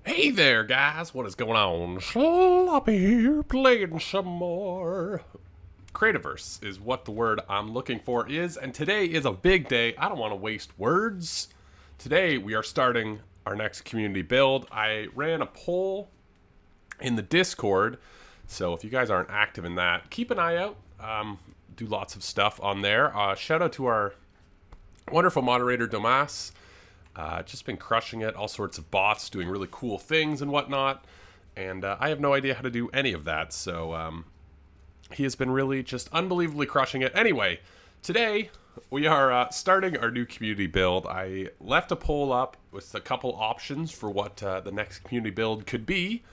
Hey there, guys. What is going on? Sloppy here, playing some more. Creativerse is what the word I'm looking for is, and today is a big day. I don't want to waste words. Today, we are starting our next community build. I ran a poll in the Discord, so if you guys aren't active in that, keep an eye out. Do lots of stuff on there. Shout out to our wonderful moderator, Domas. Just been crushing it. All sorts of bots doing really cool things and whatnot. And I have no idea how to do any of that. So he has been really just unbelievably crushing it. Anyway, today we are starting our new community build. I left a poll up with a couple options for what the next community build could be.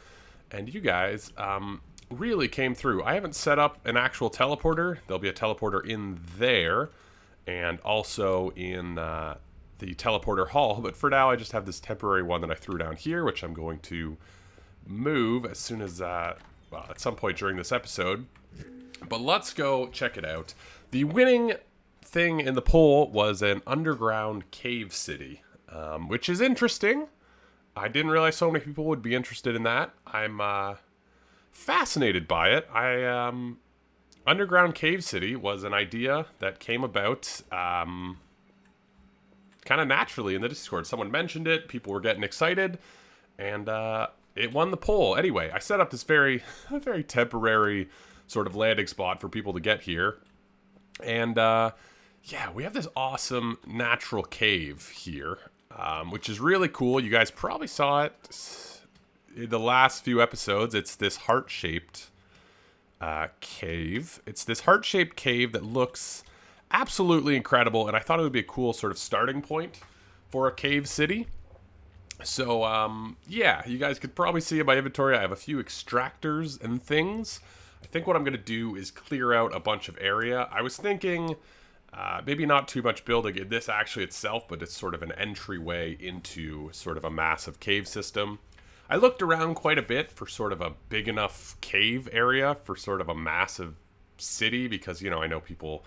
And you guys really came through. I haven't set up an actual teleporter. There'll be a teleporter in there. And also in the teleporter hall, but for now I just have this temporary one that I threw down here, which I'm going to move as soon as, well, at some point during this episode. But let's go check it out. The winning thing in the poll was an underground cave city, which is interesting. I didn't realize so many people would be interested in that. I'm fascinated by it. Underground cave city was an idea that came about kind of naturally in the Discord. Someone mentioned it, people were getting excited, and it won the poll. Anyway, I set up this very temporary sort of landing spot for people to get here. And yeah, we have this awesome natural cave here, which is really cool. You guys probably saw it in the last few episodes. It's this heart-shaped cave. It's this heart-shaped cave that looks absolutely incredible, and I thought it would be a cool sort of starting point for a cave city. So, yeah, you guys could probably see in my inventory I have a few extractors and things. I think what I'm going to do is clear out a bunch of area. I was thinking maybe not too much building in this actually itself, but it's sort of an entryway into sort of a massive cave system. I looked around quite a bit for sort of a big enough cave area for sort of a massive city because, you know, I know people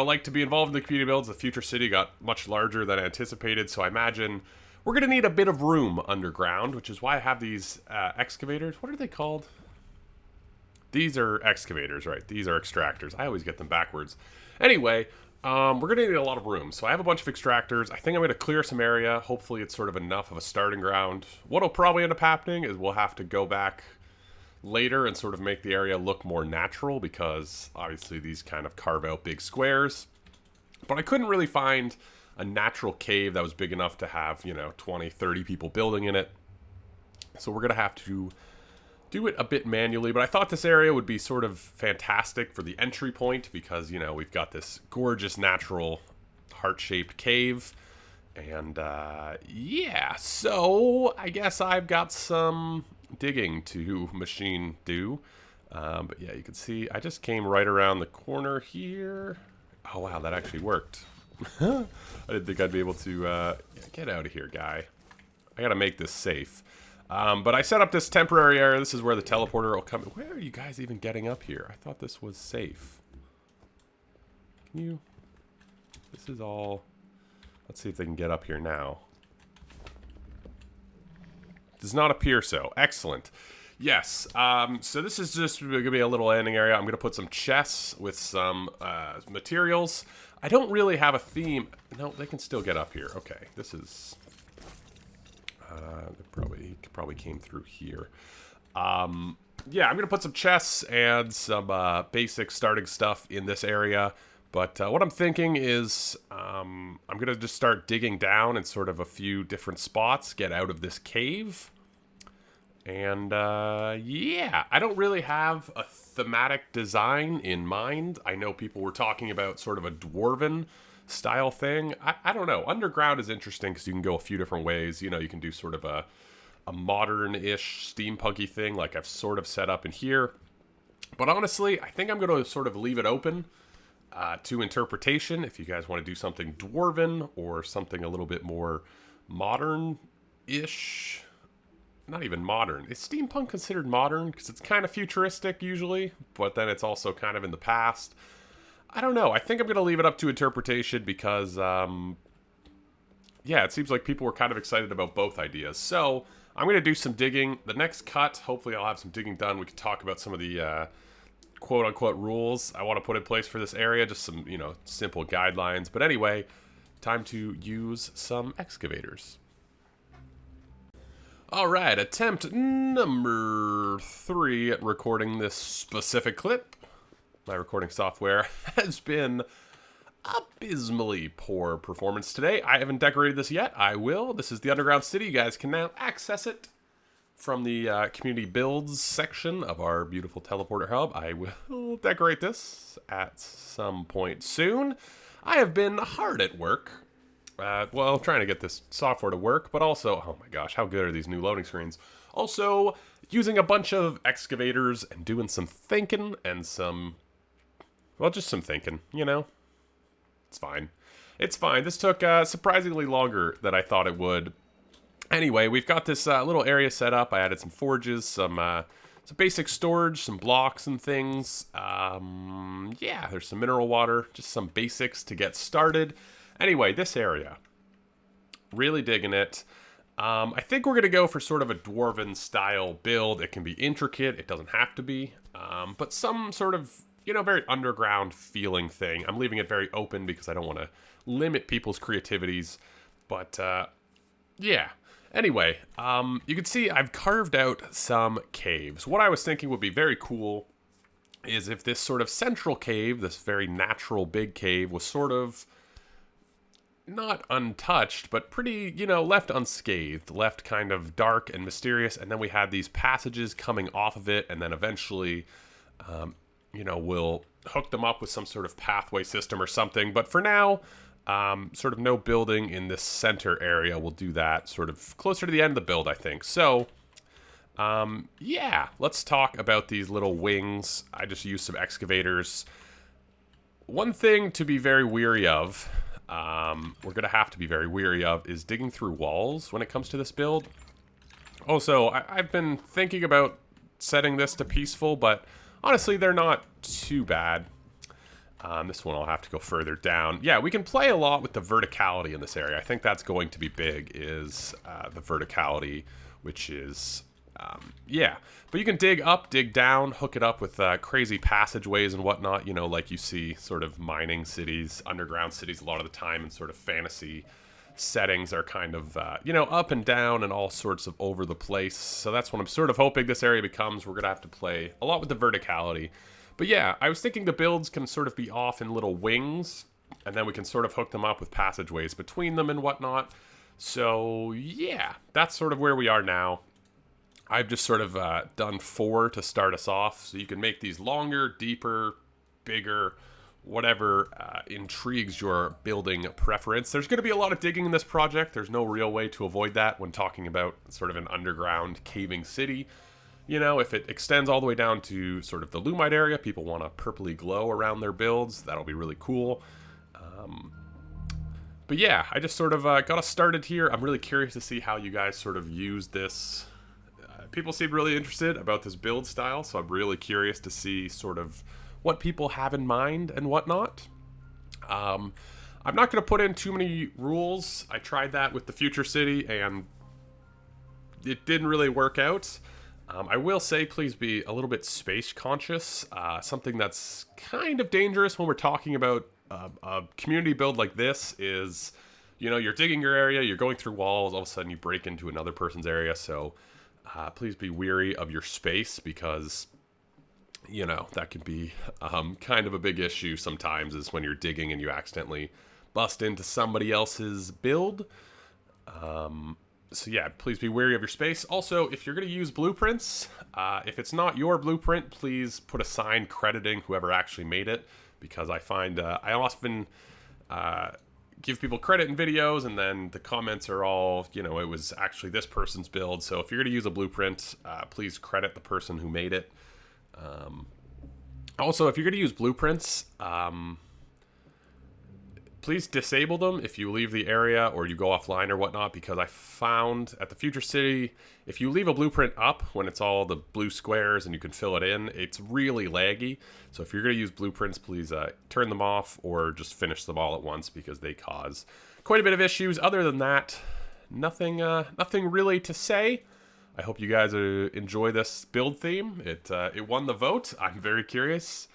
like to be involved in the community builds. The future city got much larger than anticipated, so I imagine we're going to need a bit of room underground, which is why I have these excavators. What are they called? These are excavators, right? These are extractors. I always get them backwards. Anyway, we're going to need a lot of room, so I have a bunch of extractors. I think I'm going to clear some area. Hopefully it's sort of enough of a starting ground. What'll probably end up happening is we'll have to go back later and sort of make the area look more natural because obviously these kind of carve out big squares. But I couldn't really find a natural cave that was big enough to have, 20, 30 people building in it. So we're going to have to do it a bit manually. But I thought this area would be sort of fantastic for the entry point because, we've got this gorgeous natural heart-shaped cave. And yeah, so I guess I've got some digging to machine do. But yeah, you can see I just came right around the corner here. Oh wow, that actually worked. I didn't think I'd be able to get out of here, guy. I gotta make this safe. But I set up this temporary area. This is where the teleporter will come. Where are you guys even getting up here? I thought this was safe. Can you? This is all. Let's see if they can get up here now. Does not appear so. Excellent. Yes. So this is just going to be a little landing area. I'm going to put some chests with some materials. I don't really have a theme. No, they can still get up here. Okay. This is... he probably came through here. Yeah, I'm going to put some chests and some basic starting stuff in this area. But what I'm thinking is I'm going to just start digging down in sort of a few different spots, get out of this cave. And yeah, I don't really have a thematic design in mind. I know people were talking about sort of a dwarven style thing. I don't know. Underground is interesting because you can go a few different ways. You can do sort of a modern-ish steampunky thing like I've sort of set up in here. But honestly, I think I'm going to sort of leave it open to interpretation. If you guys want to do something dwarven or something a little bit more modern-ish. Not even modern. Is steampunk considered modern? Because it's kind of futuristic usually, but then it's also kind of in the past. I don't know. I think I'm going to leave it up to interpretation because yeah, it seems like people were kind of excited about both ideas. So I'm going to do some digging. The next cut, hopefully I'll have some digging done. We can talk about some of the quote-unquote rules I want to put in place for this area. Just some, simple guidelines. But anyway, time to use some excavators. All right, attempt number 3 at recording this specific clip. My recording software has been abysmally poor performance today. I haven't decorated this yet. I will. This is the underground city. You guys can now access it from the community builds section of our beautiful teleporter hub. I will decorate this at some point soon. I have been hard at work. Well, trying to get this software to work, but also, oh my gosh, how good are these new loading screens? Also, using a bunch of excavators and doing some thinking and just some thinking, It's fine. It's fine. This took surprisingly longer than I thought it would. Anyway, we've got this little area set up. I added some forges, some basic storage, some blocks and things. Yeah, there's some mineral water, just some basics to get started. Anyway, this area, really digging it. I think we're going to go for sort of a dwarven style build. It can be intricate. It doesn't have to be. But some sort of, very underground feeling thing. I'm leaving it very open because I don't want to limit people's creativities. But, yeah. Anyway, you can see I've carved out some caves. What I was thinking would be very cool is if this sort of central cave, this very natural big cave, was sort of not untouched, but pretty, left unscathed, left kind of dark and mysterious, and then we had these passages coming off of it, and then eventually, we'll hook them up with some sort of pathway system or something. But for now, sort of no building in this center area. We'll do that sort of closer to the end of the build, I think. So, yeah, let's talk about these little wings. I just used some excavators. One thing to be very weary of, we're going to have to be very weary of, is digging through walls when it comes to this build. Also, I've been thinking about setting this to peaceful, but honestly, they're not too bad. This one I'll have to go further down. Yeah, we can play a lot with the verticality in this area. I think that's going to be big, is the verticality, which is, yeah. But you can dig up, dig down, hook it up with crazy passageways and whatnot, like you see sort of mining cities, underground cities a lot of the time, and sort of fantasy settings are kind of, up and down and all sorts of over the place. So that's what I'm sort of hoping this area becomes. We're going to have to play a lot with the verticality. But yeah, I was thinking the builds can sort of be off in little wings, and then we can sort of hook them up with passageways between them and whatnot. So yeah, that's sort of where we are now. I've just sort of done 4 to start us off, so you can make these longer, deeper, bigger, whatever intrigues your building preference. There's going to be a lot of digging in this project. There's no real way to avoid that when talking about sort of an underground caving city. If it extends all the way down to sort of the Lumite area, people want to purpley glow around their builds. That'll be really cool. But yeah, I just sort of got us started here. I'm really curious to see how you guys sort of use this. People seem really interested about this build style, so I'm really curious to see sort of what people have in mind and whatnot. I'm not going to put in too many rules. I tried that with the Future City, and it didn't really work out. I will say, please be a little bit space conscious. Something that's kind of dangerous when we're talking about a community build like this is, you're digging your area, you're going through walls, all of a sudden you break into another person's area, so please be weary of your space, because, that can be kind of a big issue sometimes, is when you're digging and you accidentally bust into somebody else's build. So yeah, please be wary of your space. Also, if you're going to use blueprints, if it's not your blueprint, please put a sign crediting whoever actually made it, because I find I often give people credit in videos, and then the comments are all, it was actually this person's build. So if you're going to use a blueprint, please credit the person who made it. Also, if you're going to use blueprints, please disable them if you leave the area or you go offline or whatnot, because I found at the Future City, if you leave a blueprint up when it's all the blue squares and you can fill it in, it's really laggy. So if you're going to use blueprints, please turn them off or just finish them all at once, because they cause quite a bit of issues. Other than that, nothing really to say. I hope you guys enjoy this build theme. It won the vote. I'm very curious.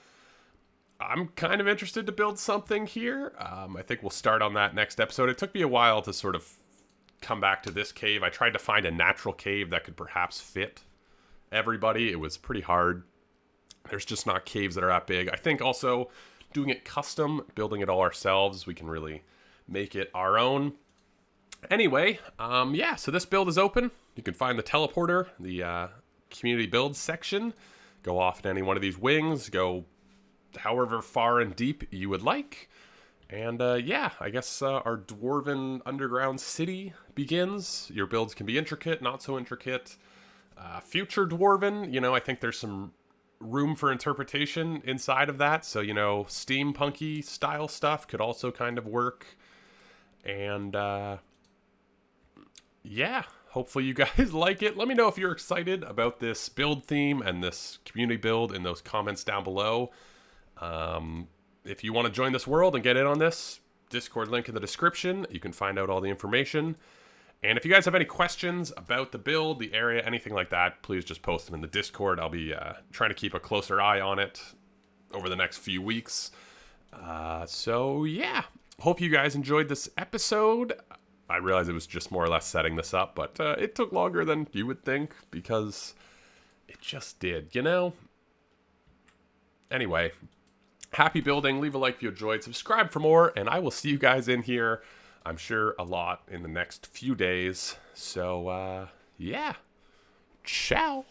I'm kind of interested to build something here. I think we'll start on that next episode. It took me a while to sort of come back to this cave. I tried to find a natural cave that could perhaps fit everybody. It was pretty hard. There's just not caves that are that big. I think also doing it custom, building it all ourselves, we can really make it our own. Anyway, yeah, so this build is open. You can find the teleporter, the community build section. Go off in any one of these wings. Go however far and deep you would like. And yeah, I guess our dwarven underground city begins. Your builds can be intricate, not so intricate. Future dwarven, you know, I think there's some room for interpretation inside of that. So, you know, steampunky style stuff could also kind of work. And yeah, hopefully you guys like it. Let me know if you're excited about this build theme and this community build in those comments down below. If you want to join this world and get in on this, Discord link in the description. You can find out all the information. And if you guys have any questions about the build, the area, anything like that, please just post them in the Discord. I'll be trying to keep a closer eye on it over the next few weeks. So yeah, hope you guys enjoyed this episode. I realize it was just more or less setting this up, but it took longer than you would think because it just did, you know? Anyway, happy building. Leave a like if you enjoyed. Subscribe for more, and I will see you guys in here, I'm sure, a lot in the next few days. So, yeah. Ciao.